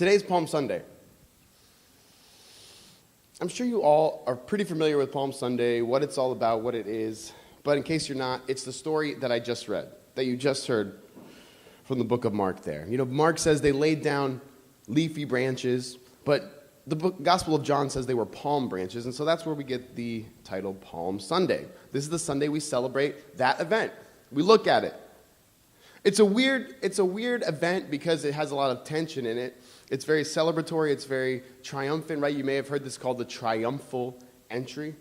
Today's Palm Sunday. I'm sure you all are pretty familiar with Palm Sunday, what it's all about, what it is. But in case you're not, it's the story that I just read, that you just heard from the book of Mark there. You know, Mark says they laid down leafy branches, but the Gospel of John says they were palm branches, and so that's where we get the title Palm Sunday. This is the Sunday we celebrate that event. We look at it. It's a weird event because it has a lot of tension in it. It's very celebratory. It's very triumphant, right? You may have heard this called the triumphal entry.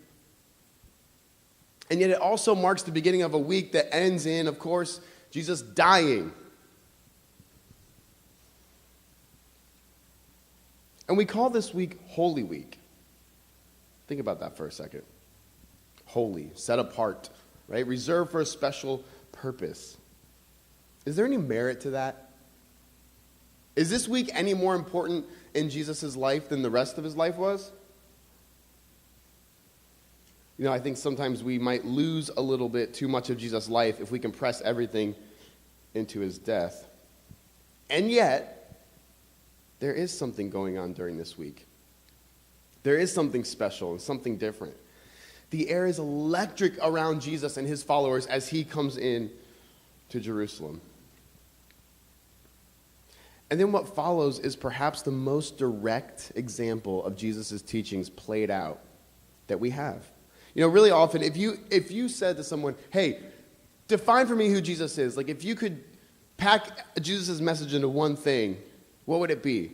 And yet it also marks the beginning of a week that ends in, of course, Jesus dying. And we call this week Holy Week. Think about that for a second. Holy, set apart, right? Reserved for a special purpose. Is there any merit to that? Is this week any more important in Jesus' life than the rest of his life was? You know, I think sometimes we might lose a little bit too much of Jesus' life if we compress everything into his death. And yet, there is something going on during this week. There is something special and something different. The air is electric around Jesus and his followers as he comes in to Jerusalem. And then what follows is perhaps the most direct example of Jesus' teachings played out that we have. You know, really often, if you said to someone, hey, define for me who Jesus is, like if you could pack Jesus' message into one thing, what would it be?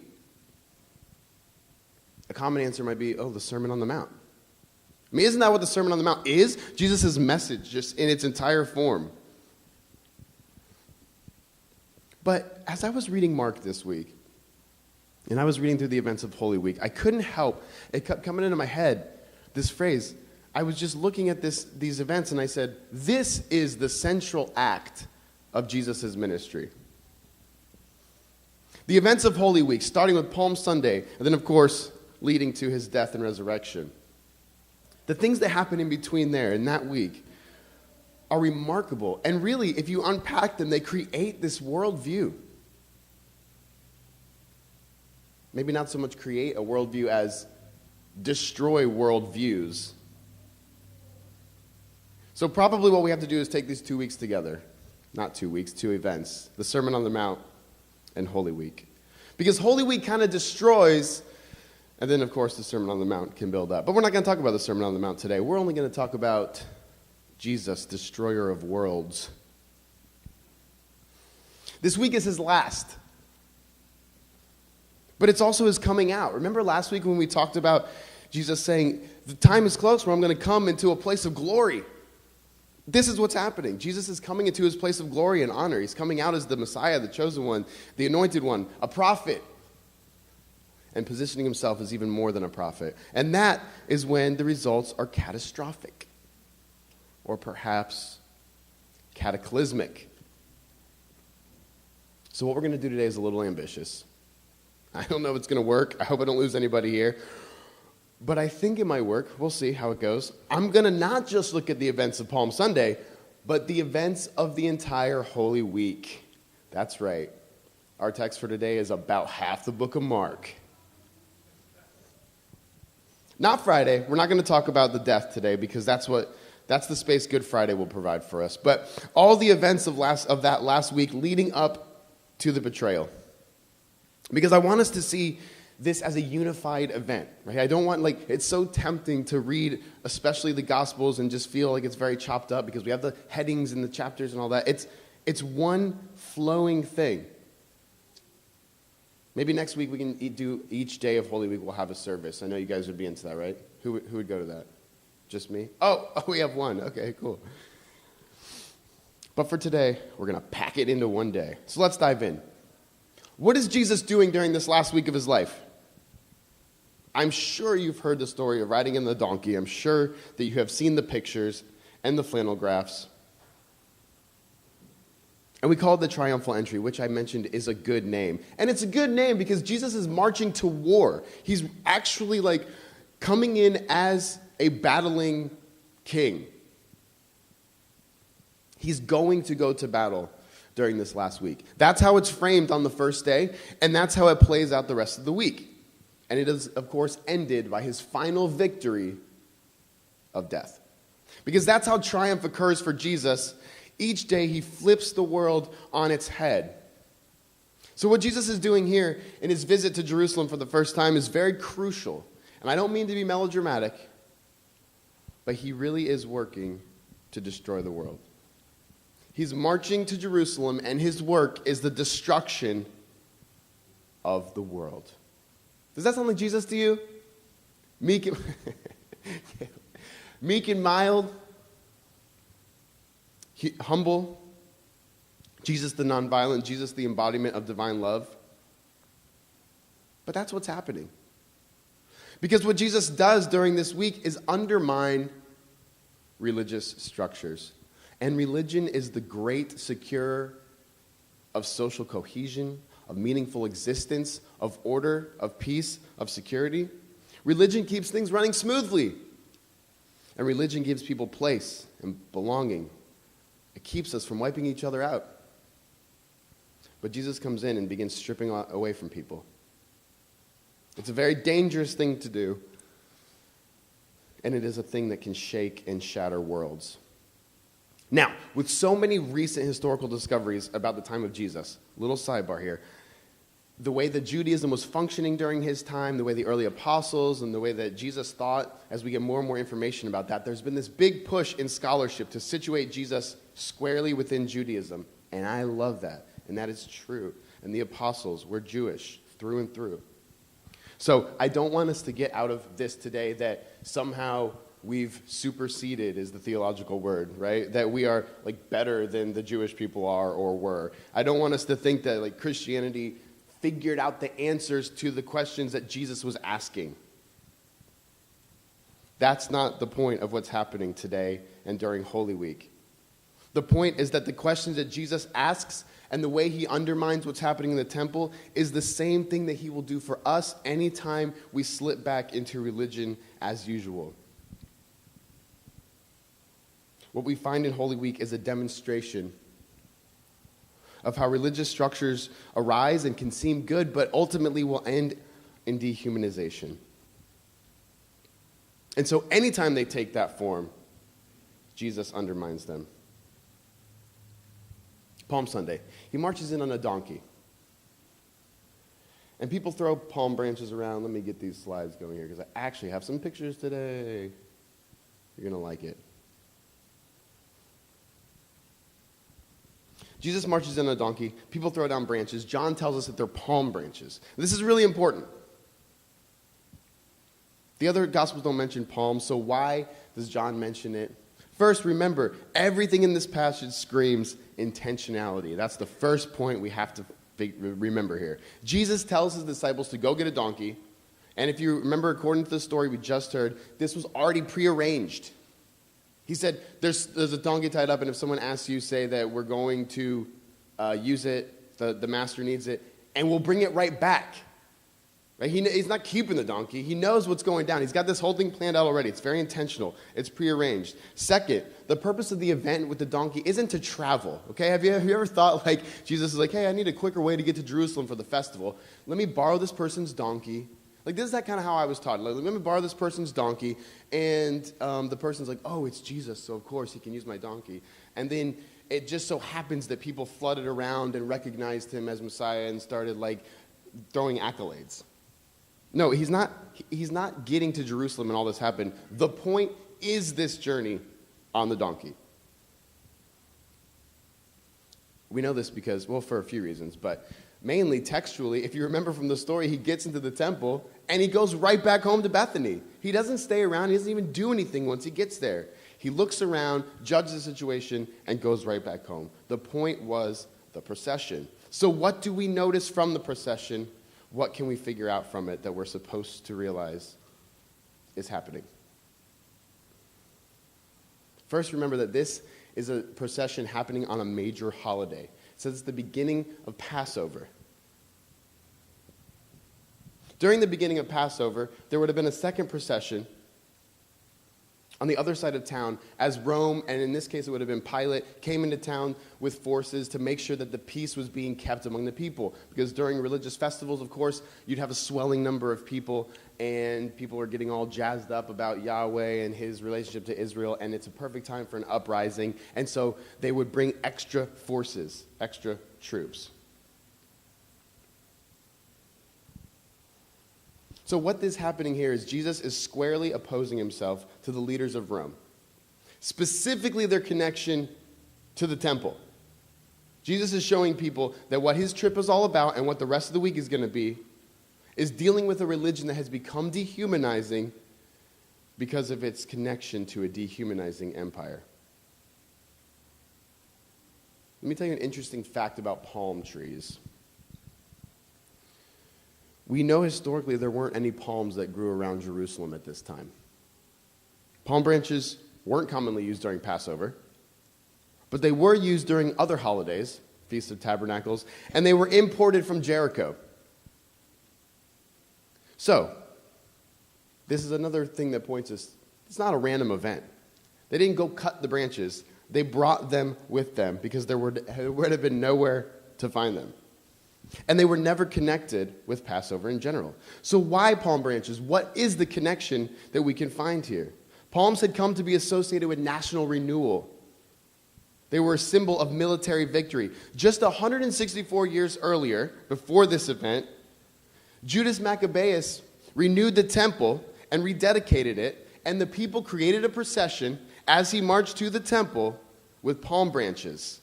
A common answer might be, the Sermon on the Mount. I mean, isn't that what the Sermon on the Mount is? Jesus' message, just in its entire form. But as I was reading Mark this week, and I was reading through the events of Holy Week, I couldn't help, it kept coming into my head, this phrase. I was just looking at these events, and I said, this is the central act of Jesus' ministry. The events of Holy Week, starting with Palm Sunday, and then, of course, leading to his death and resurrection. The things that happen in between there in that week are remarkable. And really, if you unpack them, they create this worldview. Maybe not so much create a worldview as destroy worldviews. So probably what we have to do is take these 2 weeks together. Not 2 weeks, 2 events. The Sermon on the Mount and Holy Week. Because Holy Week kind of destroys, and then of course the Sermon on the Mount can build up. But we're not going to talk about the Sermon on the Mount today. We're only going to talk about Jesus, destroyer of worlds. This week is his last. But it's also his coming out. Remember last week when we talked about Jesus saying, the time is close where I'm going to come into a place of glory. This is what's happening. Jesus is coming into his place of glory and honor. He's coming out as the Messiah, the chosen one, the anointed one, a prophet, and positioning himself as even more than a prophet. And that is when the results are catastrophic. Or perhaps cataclysmic. So what we're going to do today is a little ambitious. I don't know if it's going to work. I hope I don't lose anybody here. But I think it might work. We'll see how it goes. I'm going to not just look at the events of Palm Sunday, but the events of the entire Holy Week. That's right. Our text for today is about half the book of Mark. Not Friday. We're not going to talk about the death today because that's the space Good Friday will provide for us. But all the events of that last week leading up to the betrayal. Because I want us to see this as a unified event, right? I don't want, it's so tempting to read, especially the Gospels, and just feel like it's very chopped up because we have the headings and the chapters and all that. It's one flowing thing. Maybe next week we can do each day of Holy Week, we'll have a service. I know you guys would be into that, right? Who would go to that? Just me? Oh, we have one. Okay, cool. But for today, we're going to pack it into one day. So let's dive in. What is Jesus doing during this last week of his life? I'm sure you've heard the story of riding in the donkey. I'm sure that you have seen the pictures and the flannel graphs. And we call it the triumphal entry, which I mentioned is a good name. And it's a good name because Jesus is marching to war. He's actually coming in as a battling king. He's going to go to battle during this last week. That's how it's framed on the first day, and that's how it plays out the rest of the week. And it is, of course, ended by his final victory of death. Because that's how triumph occurs for Jesus. Each day he flips the world on its head. So what Jesus is doing here in his visit to Jerusalem for the first time is very crucial. And I don't mean to be melodramatic, but he really is working to destroy the world. He's marching to Jerusalem, and his work is the destruction of the world. Does that sound like Jesus to you? Meek and, meek and mild, humble, Jesus the nonviolent, Jesus the embodiment of divine love. But that's what's happening. Because what Jesus does during this week is undermine religious structures. And religion is the great securer of social cohesion, of meaningful existence, of order, of peace, of security. Religion keeps things running smoothly. And religion gives people place and belonging. It keeps us from wiping each other out. But Jesus comes in and begins stripping away from people. It's a very dangerous thing to do. And it is a thing that can shake and shatter worlds. Now, with so many recent historical discoveries about the time of Jesus, little sidebar here, the way that Judaism was functioning during his time, the way the early apostles, and the way that Jesus thought, as we get more and more information about that, there's been this big push in scholarship to situate Jesus squarely within Judaism. And I love that. And that is true. And the apostles were Jewish through and through. So I don't want us to get out of this today that somehow we've superseded is the theological word, right? That we are like better than the Jewish people are or were. I don't want us to think that like Christianity figured out the answers to the questions that Jesus was asking. That's not the point of what's happening today and during Holy Week. The point is that the questions that Jesus asks and the way he undermines what's happening in the temple is the same thing that he will do for us anytime we slip back into religion as usual. What we find in Holy Week is a demonstration of how religious structures arise and can seem good, but ultimately will end in dehumanization. And so anytime they take that form, Jesus undermines them. Palm Sunday, he marches in on a donkey. And people throw palm branches around. Let me get these slides going here because I actually have some pictures today. You're going to like it. Jesus marches in on a donkey. People throw down branches. John tells us that they're palm branches. This is really important. The other Gospels don't mention palms, so why does John mention it? First, remember, everything in this passage screams intentionality. That's the first point we have to remember here. Jesus tells his disciples to go get a donkey, and if you remember, according to the story we just heard, this was already prearranged. He said, there's a donkey tied up, and if someone asks you, say that we're going to use it, the master needs it, and we'll bring it right back. Right? He's not keeping the donkey. He knows what's going down. He's got this whole thing planned out already. It's very intentional. It's prearranged. Second, the purpose of the event with the donkey isn't to travel. Okay? Have you ever thought like Jesus is like, hey, I need a quicker way to get to Jerusalem for the festival. Let me borrow this person's donkey. Like, this is that kind of how I was taught. Like, let me borrow this person's donkey. And the person's like, oh, it's Jesus, so of course he can use my donkey. And then it just so happens that people flooded around and recognized him as Messiah and started, like, throwing accolades. No, he's not getting to Jerusalem and all this happened. The point is this journey on the donkey. We know this because, well, for a few reasons, but mainly textually, if you remember from the story, he gets into the temple and he goes right back home to Bethany. He doesn't stay around. He doesn't even do anything once he gets there. He looks around, judges the situation, and goes right back home. The point was the procession. So what do we notice from the procession? What can we figure out from it that we're supposed to realize is happening? First, remember that this is a procession happening on a major holiday. It says it's the beginning of Passover. During the beginning of Passover, there would have been a second procession on the other side of town as Rome, and in this case it would have been Pilate, came into town with forces to make sure that the peace was being kept among the people. Because during religious festivals, of course, you'd have a swelling number of people, and people are getting all jazzed up about Yahweh and his relationship to Israel, and it's a perfect time for an uprising. And so they would bring extra forces, extra troops. So what is happening here is Jesus is squarely opposing himself to the leaders of Rome, specifically their connection to the temple. Jesus is showing people that what his trip is all about and what the rest of the week is going to be is dealing with a religion that has become dehumanizing because of its connection to a dehumanizing empire. Let me tell you an interesting fact about palm trees. We know historically there weren't any palms that grew around Jerusalem at this time. Palm branches weren't commonly used during Passover, but they were used during other holidays, Feast of Tabernacles, and they were imported from Jericho. So, this is another thing that points us, it's not a random event. They didn't go cut the branches. They brought them with them because there would have been nowhere to find them. And they were never connected with Passover in general. So why palm branches? What is the connection that we can find here? Palms had come to be associated with national renewal. They were a symbol of military victory. Just 164 years earlier, before this event, Judas Maccabeus renewed the temple and rededicated it, and the people created a procession as he marched to the temple with palm branches.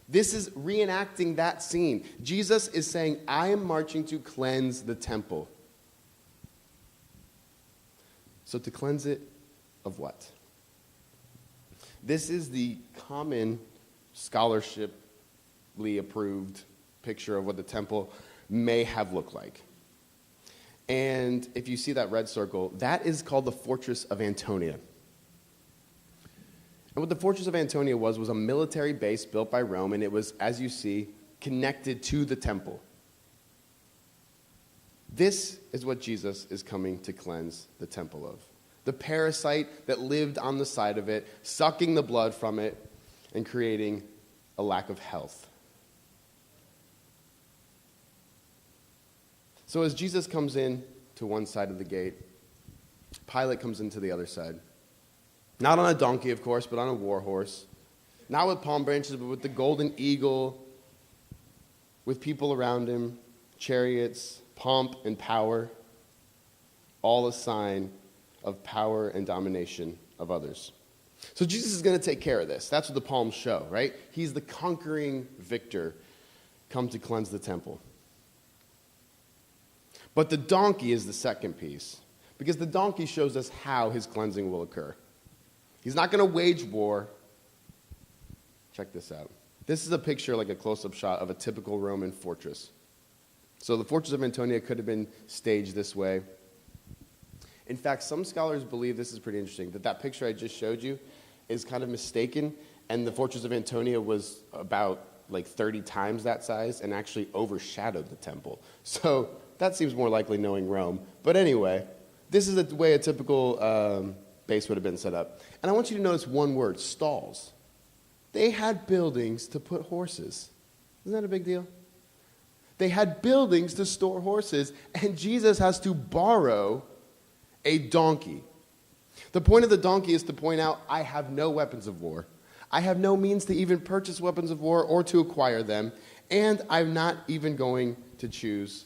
This is reenacting that scene. Jesus is saying, I am marching to cleanse the temple. So to cleanse it of what? This is the common scholarshiply approved picture of what the temple may have looked like. And if you see that red circle, that is called the Fortress of Antonia. And what the Fortress of Antonia was a military base built by Rome, and it was, as you see, connected to the temple. This is what Jesus is coming to cleanse the temple of. The parasite that lived on the side of it, sucking the blood from it, and creating a lack of health. So as Jesus comes in to one side of the gate, Pilate comes into the other side. Not on a donkey, of course, but on a war horse. Not with palm branches, but with the golden eagle, with people around him, chariots, pomp and power, all a sign of power and domination of others. So Jesus is going to take care of this. That's what the palms show, right? He's the conquering victor come to cleanse the temple. But the donkey is the second piece, because the donkey shows us how his cleansing will occur. He's not going to wage war. Check this out. This is a picture, like a close-up shot of a typical Roman fortress. So the Fortress of Antonia could have been staged this way. In fact, some scholars believe, this is pretty interesting, that picture I just showed you is kind of mistaken, and the Fortress of Antonia was about like 30 times that size and actually overshadowed the temple. So that seems more likely knowing Rome. But anyway, this is the way a typical base would have been set up. And I want you to notice one word, stalls. They had buildings to put horses. Isn't that a big deal? They had buildings to store horses, and Jesus has to borrow a donkey. The point of the donkey is to point out, I have no weapons of war. I have no means to even purchase weapons of war or to acquire them, and I'm not even going to choose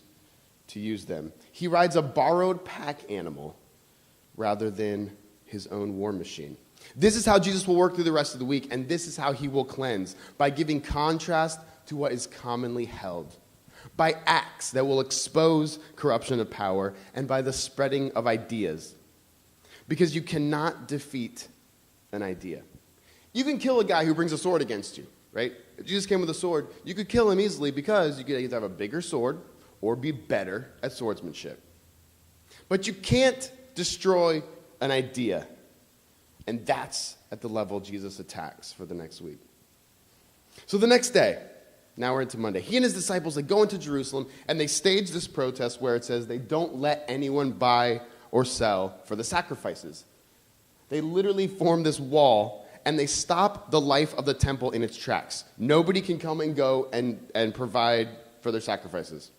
to use them. He rides a borrowed pack animal rather than his own war machine. This is how Jesus will work through the rest of the week, and this is how he will cleanse, by giving contrast to what is commonly held, by acts that will expose corruption of power, and by the spreading of ideas. Because you cannot defeat an idea. You can kill a guy who brings a sword against you, right? If Jesus came with a sword, you could kill him easily because you could either have a bigger sword or be better at swordsmanship. But you can't destroy an idea. And that's at the level Jesus attacks for the next week. So the next day, now we're into Monday, he and his disciples, they go into Jerusalem and they stage this protest where it says they don't let anyone buy or sell for the sacrifices. They literally form this wall, and they stop the life of the temple in its tracks. Nobody can come and go and provide for their sacrifices.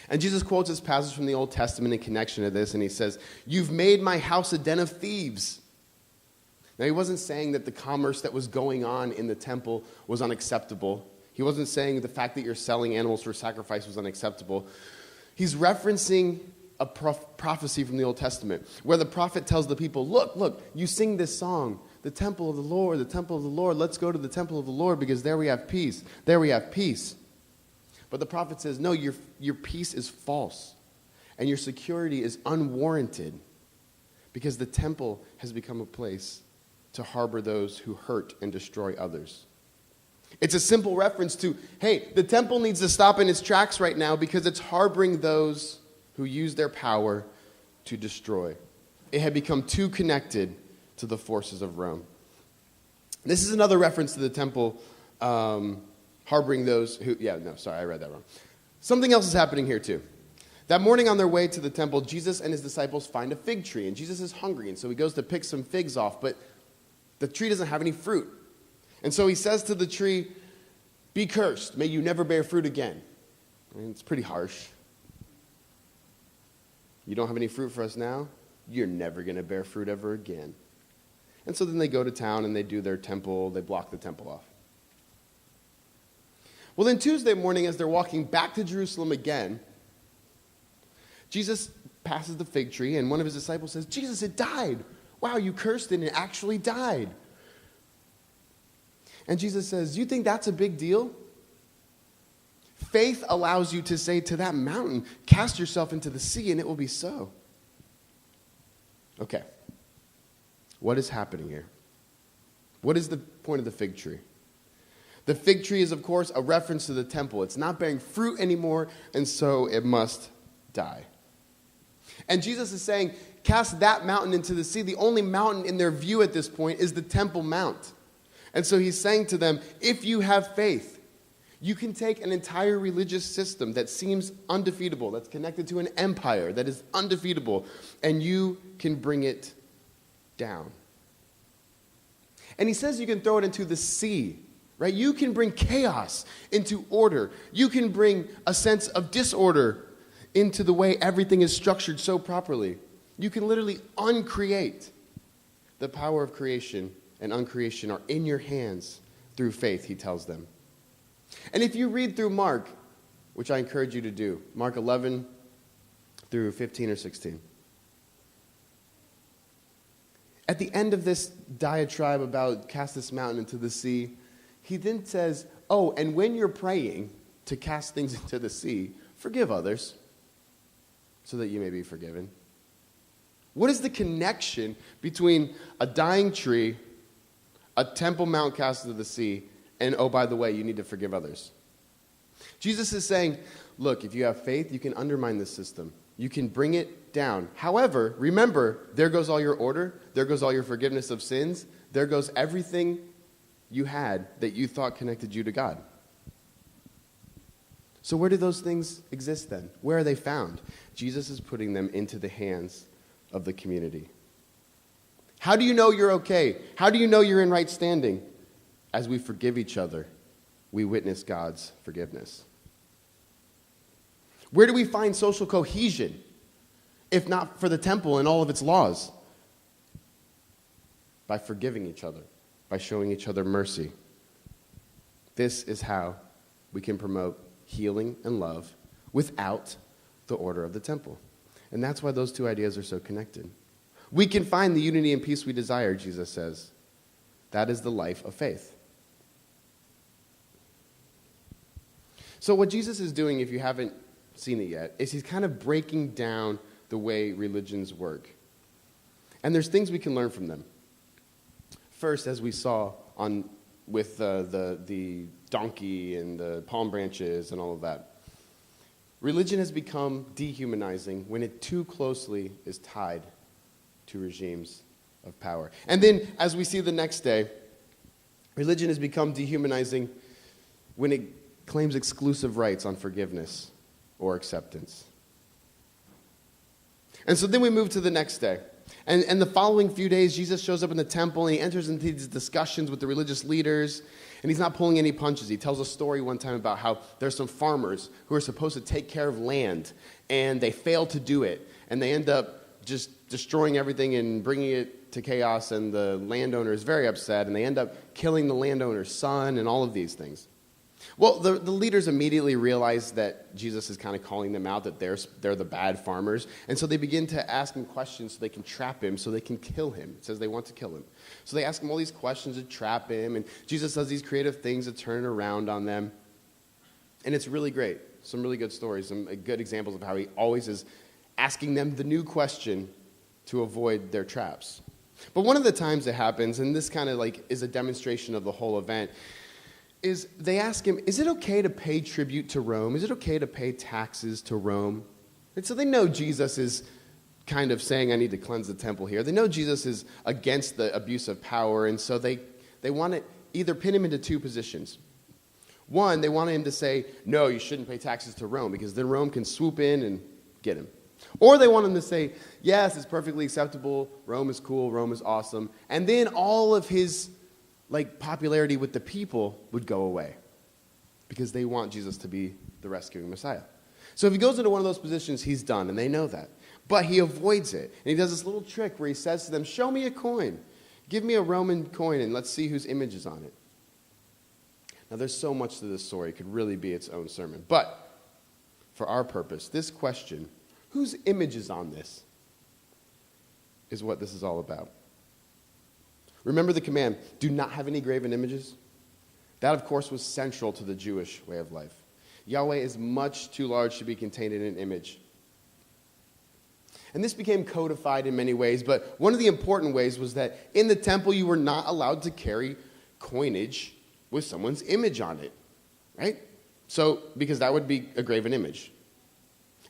And Jesus quotes this passage from the Old Testament in connection to this, and he says, "You've made my house a den of thieves." Now, he wasn't saying that the commerce that was going on in the temple was unacceptable. He wasn't saying the fact that you're selling animals for sacrifice was unacceptable. He's referencing a prophecy from the Old Testament, where the prophet tells the people, look, you sing this song, the temple of the Lord, let's go to the temple of the Lord because there we have peace, But the prophet says, no, your peace is false, and your security is unwarranted, because the temple has become a place to harbor those who hurt and destroy others. It's a simple reference to, hey, the temple needs to stop in its tracks right now because it's harboring those who use their power to destroy. It had become too connected to the forces of Rome. This is another reference to the temple harboring those who... I read that wrong. Something else is happening here too. That morning on their way to the temple, Jesus and his disciples find a fig tree, and Jesus is hungry, and so he goes to pick some figs off, but the tree doesn't have any fruit. And so he says to the tree, "Be cursed, may you never bear fruit again." And it's pretty harsh. You don't have any fruit for us now? You're never going to bear fruit ever again. And so then they go to town and they do their temple, they block the temple off. Well, then Tuesday morning, as they're walking back to Jerusalem again, Jesus passes the fig tree, and one of his disciples says, "Jesus, it died. Wow, you cursed it, and it actually died." And Jesus says, "You think that's a big deal? Faith allows you to say to that mountain, cast yourself into the sea, and it will be so." Okay. What is happening here? What is the point of the fig tree? The fig tree is, of course, a reference to the temple. It's not bearing fruit anymore, and so it must die. And Jesus is saying, cast that mountain into the sea. The only mountain in their view at this point is the Temple Mount. And so he's saying to them, if you have faith, you can take an entire religious system that seems undefeatable, that's connected to an empire that is undefeatable, and you can bring it down. And he says you can throw it into the sea, right? You can bring chaos into order. You can bring a sense of disorder into the way everything is structured so properly. You can literally uncreate. The power of creation and uncreation are in your hands through faith, he tells them. And if you read through Mark, which I encourage you to do, Mark 11 through 15 or 16, at the end of this diatribe about cast this mountain into the sea, he then says, oh, and when you're praying to cast things into the sea, forgive others so that you may be forgiven. What is the connection between a dying tree, a Temple Mount cast into the sea, and, oh, by the way, you need to forgive others? Jesus is saying, look, if you have faith, you can undermine this system. You can bring it down. However, remember, there goes all your order. There goes all your forgiveness of sins. There goes everything you had that you thought connected you to God. So where do those things exist then? Where are they found? Jesus is putting them into the hands of the community. How do you know you're okay? How do you know you're in right standing? As we forgive each other, we witness God's forgiveness. Where do we find social cohesion, if not for the temple and all of its laws? By forgiving each other, by showing each other mercy. This is how we can promote healing and love without the order of the temple. And that's why those two ideas are so connected. We can find the unity and peace we desire, Jesus says. That is the life of faith. So what Jesus is doing, if you haven't seen it yet, is he's kind of breaking down the way religions work. And there's things we can learn from them. First, as we saw with the donkey and the palm branches and all of that, religion has become dehumanizing when it too closely is tied to regimes of power. And then, as we see the next day, religion has become dehumanizing when it claims exclusive rights on forgiveness or acceptance. And so then we move to the next day. And the following few days, Jesus shows up in the temple, and he enters into these discussions with the religious leaders, and he's not pulling any punches. He tells a story one time about how there's some farmers who are supposed to take care of land, and they fail to do it, and they end up just destroying everything and bringing it to chaos, and the landowner is very upset, and they end up killing the landowner's son and all of these things. Well, the leaders immediately realize that Jesus is kind of calling them out, that they're the bad farmers. And so they begin to ask him questions so they can trap him, so they can kill him. It says they want to kill him. So they ask him all these questions to trap him, and Jesus does these creative things to turn it around on them. And it's really great. Some really good stories, some good examples of how he always is asking them the new question to avoid their traps. But one of the times it happens, and this kind of like is a demonstration of the whole event, is they ask him, is it okay to pay tribute to Rome? Is it okay to pay taxes to Rome? And so they know Jesus is kind of saying, I need to cleanse the temple here. They know Jesus is against the abuse of power, and so they want to either pin him into two positions. One, they want him to say, no, you shouldn't pay taxes to Rome, because then Rome can swoop in and get him. Or they want him to say, yes, it's perfectly acceptable, Rome is cool, Rome is awesome, and then all of his popularity with the people would go away because they want Jesus to be the rescuing Messiah. So if he goes into one of those positions, he's done, and they know that. But he avoids it, and he does this little trick where he says to them, show me a coin. Give me a Roman coin, and let's see whose image is on it. Now, there's so much to this story. It could really be its own sermon. But for our purpose, this question, whose image is on this, is what this is all about. Remember the command, do not have any graven images? That, of course, was central to the Jewish way of life. Yahweh is much too large to be contained in an image. And this became codified in many ways, but one of the important ways was that in the temple you were not allowed to carry coinage with someone's image on it, right? So, because that would be a graven image.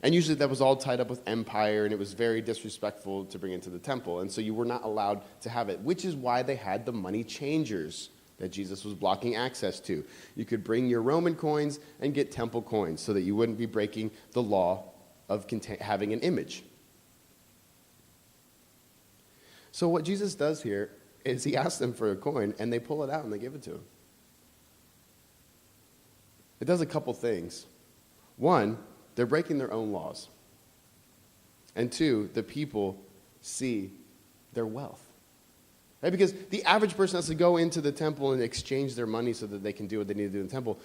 And usually that was all tied up with empire, and it was very disrespectful to bring into the temple. And so you were not allowed to have it, which is why they had the money changers that Jesus was blocking access to. You could bring your Roman coins and get temple coins so that you wouldn't be breaking the law of having an image. So what Jesus does here is he asks them for a coin, and they pull it out and they give it to him. It does a couple things. One, they're breaking their own laws. And two, the people see their wealth. Right? Because the average person has to go into the temple and exchange their money so that they can do what they need to do in the temple.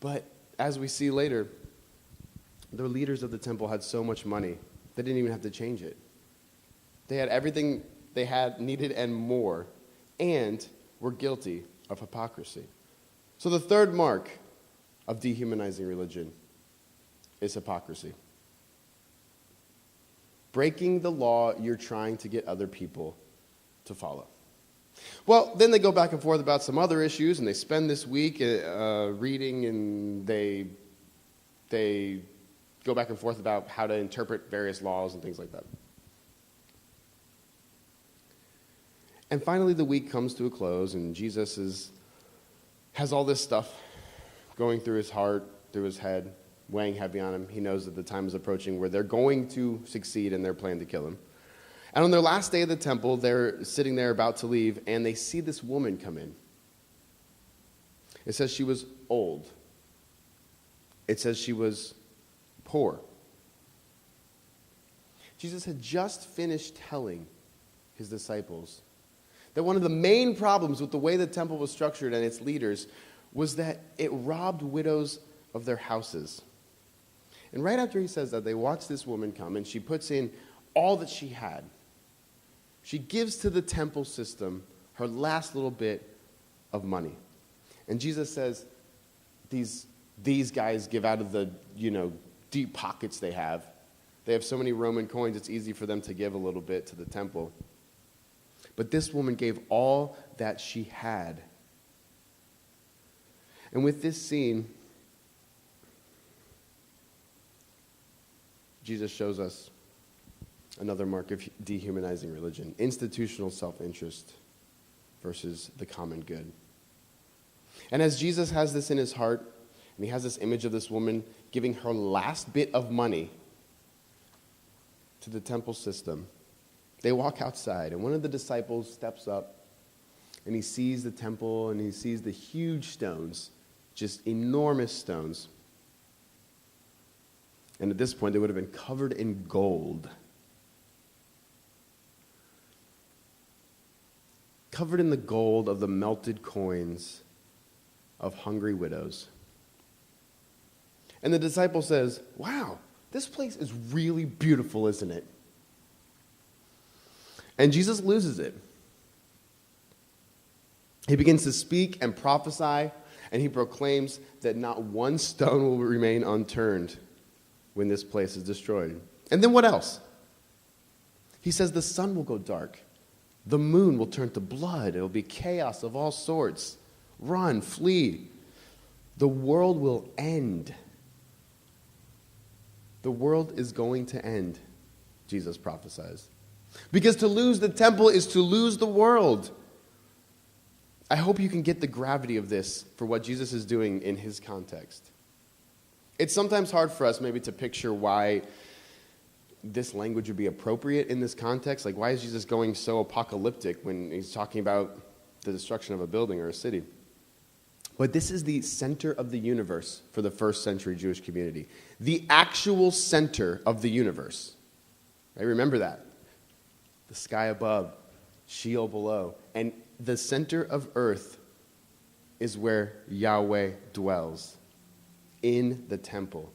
But as we see later, the leaders of the temple had so much money, they didn't even have to change it. They had everything they had needed and more, and were guilty of hypocrisy. So the third mark of dehumanizing religion is hypocrisy. Breaking the law you're trying to get other people to follow. Well, then they go back and forth about some other issues, and they spend this week reading, and they go back and forth about how to interpret various laws and things like that. And finally, the week comes to a close, and Jesus has all this stuff going through his heart, through his head, weighing heavy on him. He knows that the time is approaching where they're going to succeed in their plan to kill him. And on their last day of the temple, they're sitting there about to leave, and they see this woman come in. It says she was old. It says she was poor. Jesus had just finished telling his disciples that one of the main problems with the way the temple was structured and its leaders was that it robbed widows of their houses. And right after he says that, they watch this woman come, and she puts in all that she had. She gives to the temple system her last little bit of money. And Jesus says, these guys give out of the, deep pockets they have. They have so many Roman coins, it's easy for them to give a little bit to the temple. But this woman gave all that she had. And with this scene, Jesus shows us another mark of dehumanizing religion: institutional self-interest versus the common good. And as Jesus has this in his heart, and he has this image of this woman giving her last bit of money to the temple system, They walk outside, and one of the disciples steps up, and he sees the temple, and he sees the huge stones, just enormous stones. And at this point, they would have been covered in gold. Covered in the gold of the melted coins of hungry widows. And the disciple says, wow, this place is really beautiful, isn't it? And Jesus loses it. He begins to speak and prophesy, and he proclaims that not one stone will remain unturned when this place is destroyed. And then what else? He says the sun will go dark. The moon will turn to blood. It will be chaos of all sorts. Run, flee. The world will end. The world is going to end, Jesus prophesies. Because to lose the temple is to lose the world. I hope you can get the gravity of this for what Jesus is doing in his context. It's sometimes hard for us maybe to picture why this language would be appropriate in this context. Like, why is Jesus going so apocalyptic when he's talking about the destruction of a building or a city? But this is the center of the universe for the first century Jewish community. The actual center of the universe. Right? Remember that. The sky above, Sheol below. And the center of earth is where Yahweh dwells, in the temple.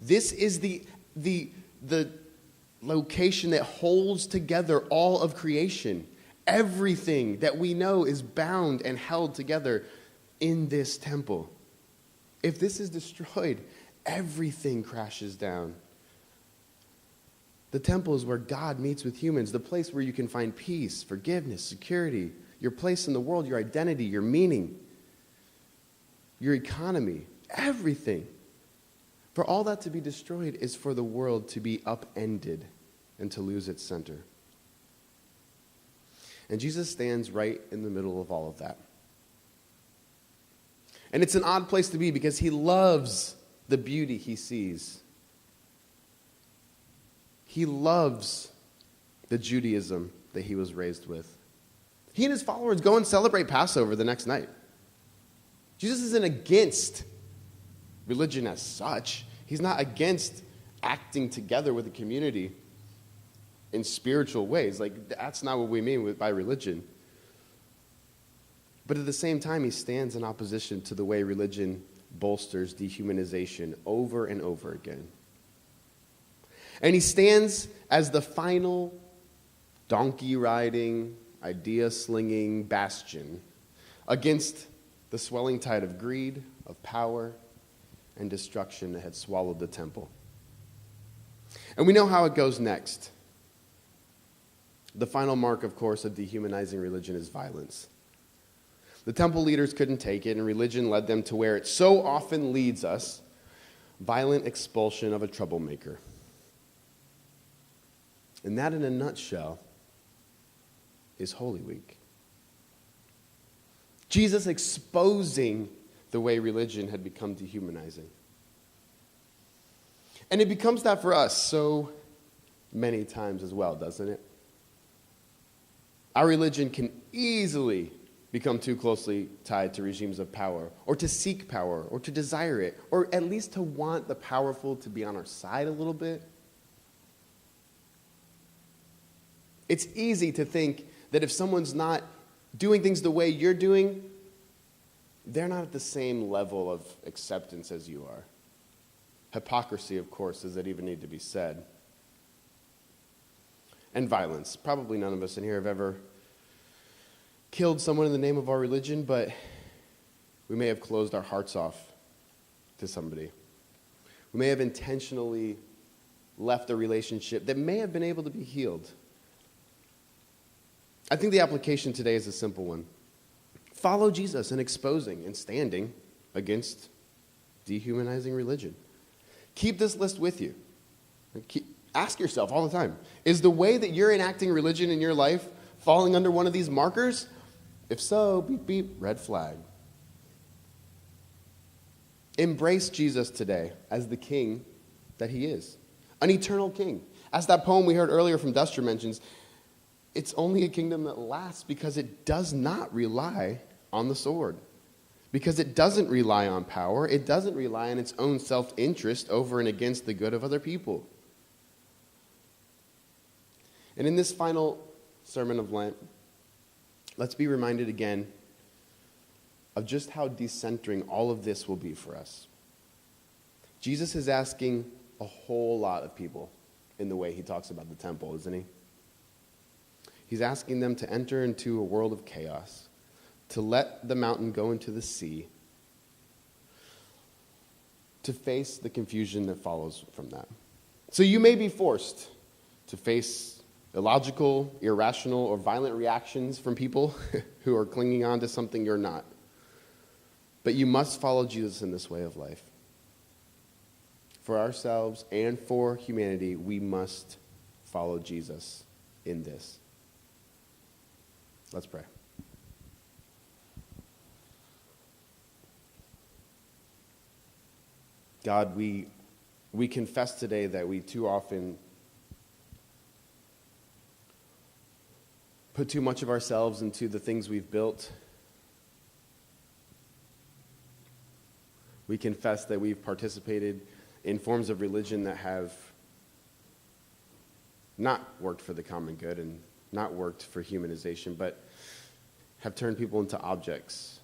This is the location that holds together all of creation. Everything that we know is bound and held together in this temple. If this is destroyed, everything crashes down. The temple is where God meets with humans, the place where you can find peace, forgiveness, security, your place in the world, your identity, your meaning, your economy, everything. For all that to be destroyed is for the world to be upended and to lose its center. And Jesus stands right in the middle of all of that. And it's an odd place to be because he loves the beauty he sees. He loves the Judaism that he was raised with. He and his followers go and celebrate Passover the next night. Jesus isn't against religion as such. He's not against acting together with the community in spiritual ways. Like, that's not what we mean by religion. But at the same time, he stands in opposition to the way religion bolsters dehumanization over and over again. And he stands as the final donkey-riding, idea-slinging bastion against the swelling tide of greed, of power, and destruction that had swallowed the temple. And we know how it goes next. The final mark, of course, of dehumanizing religion is violence. The temple leaders couldn't take it, and religion led them to where it so often leads us, violent expulsion of a troublemaker. And that, in a nutshell, is Holy Week. Jesus exposing the way religion had become dehumanizing. And it becomes that for us so many times as well, doesn't it? Our religion can easily become too closely tied to regimes of power, or to seek power, or to desire it, or at least to want the powerful to be on our side a little bit. It's easy to think that if someone's not doing things the way you're doing, they're not at the same level of acceptance as you are. Hypocrisy, of course, does that even need to be said? And violence. Probably none of us in here have ever killed someone in the name of our religion, but we may have closed our hearts off to somebody. We may have intentionally left a relationship that may have been able to be healed. I think the application today is a simple one. Follow Jesus in exposing and standing against dehumanizing religion. Keep this list with you. Ask yourself all the time, is the way that you're enacting religion in your life falling under one of these markers? If so, beep, beep, red flag. Embrace Jesus today as the king that he is, an eternal king. As that poem we heard earlier from Duster mentions, it's only a kingdom that lasts because it does not rely on the sword. Because it doesn't rely on power. It doesn't rely on its own self-interest over and against the good of other people. And in this final sermon of Lent, let's be reminded again of just how decentering all of this will be for us. Jesus is asking a whole lot of people in the way he talks about the temple, isn't he? He's asking them to enter into a world of chaos, to let the mountain go into the sea, to face the confusion that follows from that. So you may be forced to face illogical, irrational, or violent reactions from people who are clinging on to something you're not. But you must follow Jesus in this way of life. For ourselves and for humanity, we must follow Jesus in this. Let's pray. God, we confess today that we too often put too much of ourselves into the things we've built. We confess that we've participated in forms of religion that have not worked for the common good and not worked for humanization, but have turned people into objects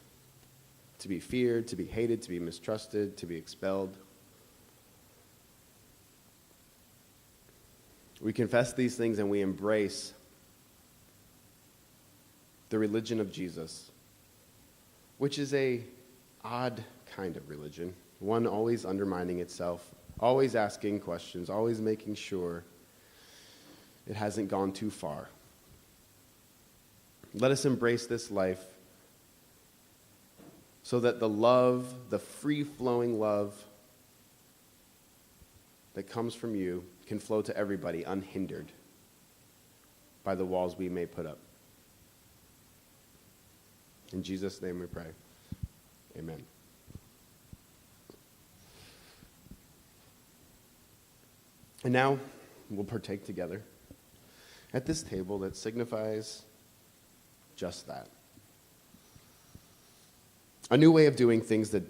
to be feared, to be hated, to be mistrusted, to be expelled. We confess these things and we embrace the religion of Jesus, which is a odd kind of religion, one always undermining itself, always asking questions, always making sure it hasn't gone too far. Let us embrace this life so that the love, the free-flowing love that comes from you can flow to everybody unhindered by the walls we may put up. In Jesus' name we pray. Amen. And now we'll partake together at this table that signifies just that. A new way of doing things that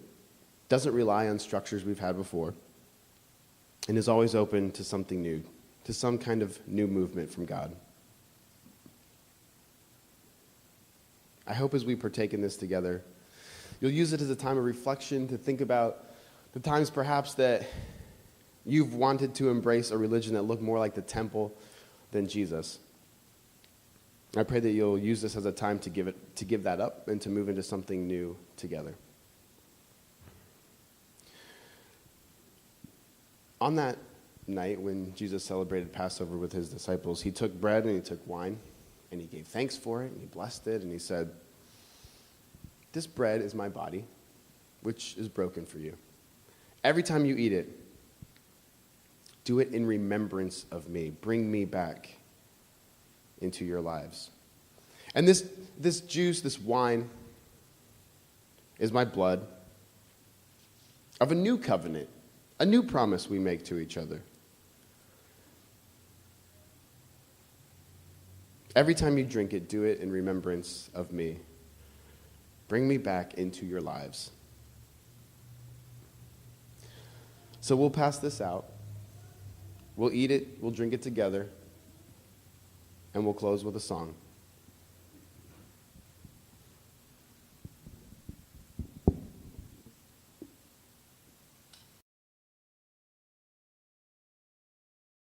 doesn't rely on structures we've had before and is always open to something new, to some kind of new movement from God. I hope as we partake in this together, you'll use it as a time of reflection to think about the times perhaps that you've wanted to embrace a religion that looked more like the temple than Jesus. I pray that you'll use this as a time to give that up and to move into something new together. On that night when Jesus celebrated Passover with his disciples, he took bread and he took wine and he gave thanks for it and he blessed it and he said, "This bread is my body, which is broken for you. Every time you eat it, do it in remembrance of me. Bring me back into your lives." And this juice, this wine, is my blood of a new covenant, a new promise we make to each other. Every time you drink it, do it in remembrance of me. Bring me back into your lives. So we'll pass this out. We'll eat it, we'll drink it together, and we'll close with a song.